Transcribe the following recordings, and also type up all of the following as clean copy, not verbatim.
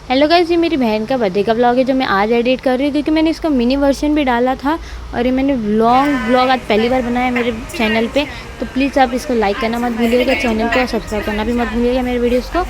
Hello guys, ये मेरी बहन का बर्थडे का व्लॉग है जो मैं आज एडिट कर रही हूँ क्योंकि मैंने इसका मिनी वर्जन भी डाला था और ये मैंने लॉन्ग व्लॉग आज पहली बार बनाया मेरे चैनल पे। तो प्लीज़ आप इसको लाइक करना मत भूलिएगा, चैनल को सब्सक्राइब करना भी मत भूलिएगा मेरे वीडियोस को।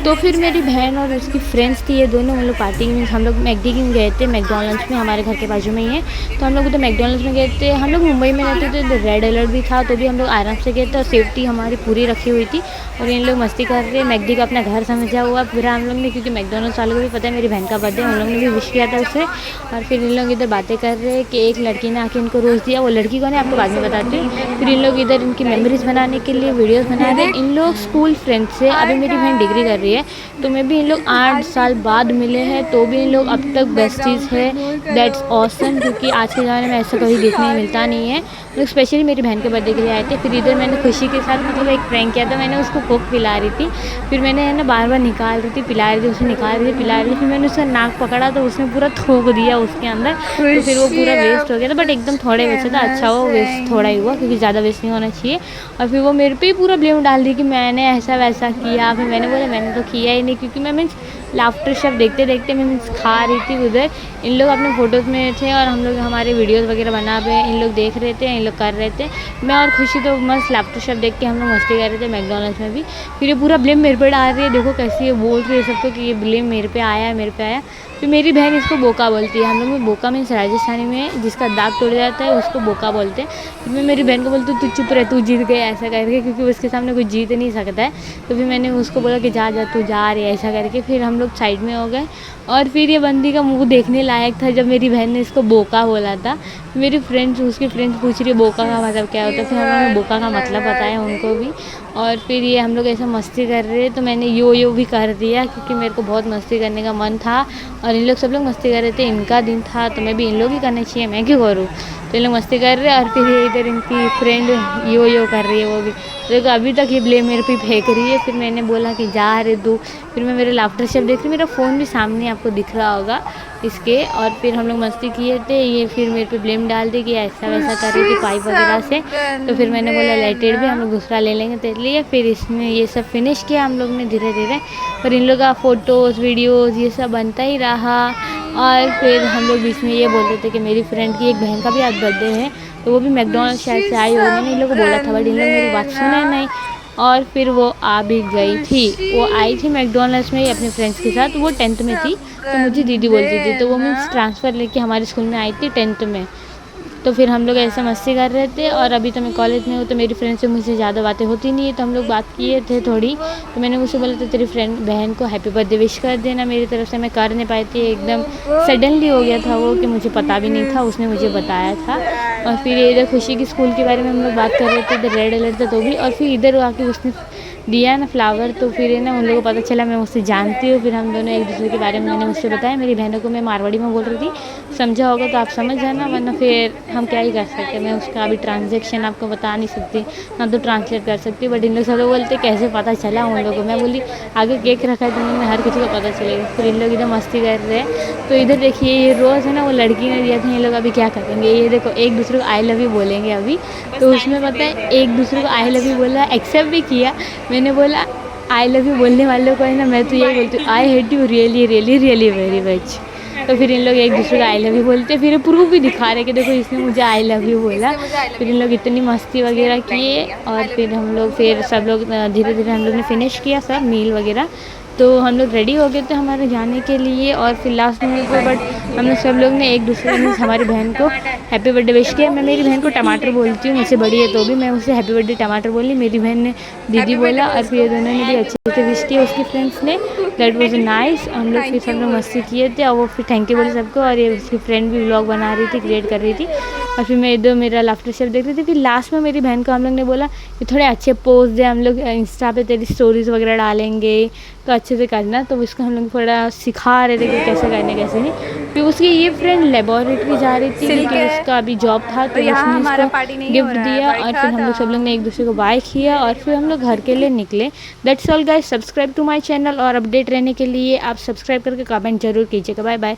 तो फिर मेरी बहन और उसकी फ्रेंड्स थी, ये दोनों हम लोग पार्टी में हम लोग मैकडी गए थे, मैकडॉनल्ड्स में, हमारे घर के बाजू में ही है। तो हम लोग उधर मैकडॉनल्ड्स में गए थे। हम लोग मुंबई में रहते थे तो रेड अलर्ट भी था, तो भी हम लोग आराम से गए थे और सेफ्टी हमारी पूरी रखी हुई थी। और इन लोग मस्ती कर रहे, मैकडी का अपना घर समझा हुआ फिर हम लोग ने, क्योंकि मैकडॉनल्ड्स वालों को भी पता है मेरी बहन का बर्थडे, हम लोग ने भी विश किया था उसे। और फिर इन लोग इधर बातें कर रहे हैं कि एक लड़की ने आके इनको रोज़ दिया, वो लड़की कौन है आपको बाद में बताती हूँ। फिर इन लोग इधर इनकी मेमोरीज बनाने के लिए वीडियोस बना रहे हैं। इन लोग स्कूल फ्रेंड्स से, अभी मेरी बहन डिग्री कर रही है तो मैं भी इन लोग 8 साल बाद मिले हैं तो भी इन लोग अब तक बेस्टीज है। दैट्स ऑसम, क्योंकि आज के ज़माने में ऐसा कभी देखने मिलता नहीं है। लोग स्पेशली मेरी बहन के बर्थडे के लिए आए थे। फिर इधर मैंने खुशी के साथ मतलब एक प्रैंक किया था, मैंने उसको कोक पिला रही थी, फिर मैंने है ना बार बार निकाल रही थी, पिला रही थी, उसे निकाल रही थी, पिला रही थी। फिर मैंने उसका नाक पकड़ा तो उसने पूरा थूक दिया उसके अंदर, तो फिर वो पूरा वेस्ट हो गया था। बट एकदम थोड़े वैसे था, अच्छा वो वेस्ट थोड़ा ही हुआ क्योंकि ज़्यादा वेस्ट नहीं होना चाहिए। और फिर वो मेरे पे ही पूरा ब्लेम डाल दी कि मैंने ऐसा वैसा किया। फिर मैंने बोला मैंने तो किया ही नहीं, क्योंकि मैं मीन्स लाफ्टर शब देखते देखते मैं मीन्स खा रही थी उधर। इन लोग अपने फ़ोटोज़ में थे और हम लोग हमारे वीडियोज़ वगैरह बना रहे, इन लोग देख रहे थे, इन लोग कर रहे थे। मैं और खुशी तो मस्त लाफ्टर शब देख के हम लोग मस्ती कर रहे थे मैकडॉनल्ड्स में भी। फिर ये पूरा ब्लेम मेरे पे डाल रही है, देखो कैसे ये बोल रही है सबको कि ये ब्लेम मेरे पे आया है, मेरे पे आया। फिर मेरी बहन इसको बोका बोलती है, हम लोग में बोका मीन्स राजस्थानी में जिसका दाग तोड़ जाता है उसको बोका बोलते हैं। फिर मैं मेरी बहन को बोलती हूँ तू चुप रह, तू जीत गए ऐसा करके, क्योंकि उसके सामने कोई जीत नहीं सकता है। तो फिर मैंने उसको बोला कि जा जा तू जा रही है ऐसा करके। फिर हम लोग साइड में हो गए और फिर ये बंदी का मुंह देखने लायक था जब मेरी बहन ने इसको बोका बोला था। मेरी फ्रेंड्स, उसकी फ्रेंड्स पूछ रही है बोका का मतलब क्या होता है, फिर हम लोगों ने बोका का मतलब बताया उनको भी। और फिर ये हम लोग ऐसा मस्ती कर रहे तो मैंने यो भी कर दिया क्योंकि मेरे को बहुत मस्ती करने का मन था और इन लोग सब लोग मस्ती कर रहे थे, इनका दिन था तो मैं भी इन लोग ही करना चाहिए, मैं क्यों करूँ। तो इन लोग मस्ती कर रहे हैं और फिर ये इधर इनकी फ्रेंड यो कर रही है वो भी, देखो अभी तक ये ब्लेम मेरे पे फेंक रही है। फिर मैंने बोला कि जा रहे दो। फिर मैं मेरे लाफ्टर शब देख रही, मेरा फ़ोन भी सामने आपको दिख रहा होगा इसके। और फिर हम लोग मस्ती किए थे, ये फिर मेरे पे ब्लेम डाल दी कि ऐसा वैसा कर रही थी पाइप वगैरह से। तो फिर मैंने बोला लाइटेड भी हम लोग दूसरा ले लेंगे तेरे लिए। फिर इसमें ये सब फिनिश किया हम लोग ने धीरे धीरे। पर इन लोग का फ़ोटोज़ वीडियोज़ ये सब बनता ही रहा। और फिर हम लोग बीच में ये बोलते थे कि मेरी फ्रेंड की एक बहन का भी आज बर्थडे है तो वो भी मैकडॉनल्ड्स शायद से आई होगी, मैंने इन लोगों को बोला था बट इन लोग मेरी बात सुने नहीं। और फिर वो आ भी गई थी, वो आई थी मैकडॉनल्ड्स में अपने फ्रेंड्स के साथ। वो 10th में थी तो मुझे दीदी बोलती थी, तो वो मीन्स ट्रांसफ़र लेके हमारे स्कूल में आई थी 10th में। तो फिर हम लोग ऐसे मस्ती कर रहे थे और अभी तो मैं कॉलेज में हूँ तो मेरी फ्रेंड से मुझसे ज़्यादा बातें होती नहीं है, तो हम लोग बात किए थे थोड़ी। तो मैंने मुझसे बोला था तेरी फ्रेंड बहन को हैप्पी बर्थडे विश कर देना मेरी तरफ से, मैं कर नहीं पाई थी, एकदम सडनली हो गया था वो कि मुझे पता भी नहीं था, उसने मुझे बताया था। और फिर इधर खुशी की स्कूल के बारे में हम लोग बात कर रहे थे, इधर रेड अलर्ट था तो भी। और फिर इधर आके उसने दिया ना फ्लावर, तो फिर है ना उन लोगों को पता चला मैं उससे जानती हूँ। फिर हम दोनों एक दूसरे के बारे में मैंने उससे बताया, मेरी बहनों को मैं मारवाड़ी में बोल रही थी, समझा होगा तो आप समझ जाना, वरना फिर हम क्या ही कर सकते। मैं उसका अभी ट्रांजेक्शन आपको बता नहीं सकती ना तो ट्रांसलेट कर सकती, बट इन लोग सब लोग बोलते कैसे पता चला उन लोगों को। मैं बोली आगे केक रखा है तो उन्होंने हर किसी को पता चलेगा। फिर इन लोग इधर मस्ती कर रहे हैं। तो इधर देखिए ये रोज़ है ना वो लड़की ने दिया था, ये लोग अभी क्या करेंगे, ये देखो एक दूसरे को आई लव यू बोलेंगे अभी। तो उसमें पता है एक दूसरे को आई लव यू बोला, एक्सेप्ट भी किया। मैंने बोला आई लव यू बोलने वालों को है ना मैं तो यही बोलती हूँ I hate you really really really very much. तो फिर इन लोग एक दूसरे को आई लव यू बोलते हैं, फिर प्रूफ भी दिखा रहे कि देखो इसने मुझे आई लव यू बोला। फिर इन लोग इतनी मस्ती वगैरह किए और फिर हम लोग फिर सब लोग धीरे धीरे हम लोग ने फिनिश किया सब मील वगैरह। तो हम लोग रेडी हो गए थे हमारे जाने के लिए और फिर लास्ट में तो बट हम लोग सब लोग ने एक दूसरे ने हमारी बहन को हैप्पी बर्थडे विश किया। मैं मेरी बहन को टमाटर बोलती हूँ, मुझसे बड़ी है तो भी मैं उसे हैप्पी बर्थडे टमाटर बोली, मेरी बहन ने दीदी बोला और फिर दोनों ने भी अच्छे से विश किया उसकी फ्रेंड्स ने। That was nice. हम लोग फिर सब लोग मस्ती किए थे और वो फिर थैंक यू बोले सबको। और ये उसकी फ्रेंड भी व्लॉग बना रही थी, क्रिएट कर रही थी। और फिर मैं इधर मेरा लाफ्टर शेयर देख रही थी। फिर लास्ट में मेरी बहन को हम लोग ने बोला कि थोड़े अच्छे पोज दे, हम लोग इंस्टा पे तेरी स्टोरीज़ वगैरह डालेंगे तो अच्छे से करना। तो उसको हम लोग थोड़ा सिखा रहे थे कि कैसे करने कैसे नहीं। फिर उसकी ये फ्रेंड लेबोरेटरी जा रही थी क्योंकि उसका अभी जॉब था तो उसने उसको गिफ्ट दिया। और फिर हम लोग सब लोग ने एक दूसरे को बाय किया और फिर हम लोग घर के लिए निकले। That's all guys, subscribe to my channel और अपडेट रहने के लिए आप सब्सक्राइब करके कमेंट जरूर कीजिएगा। Bye bye.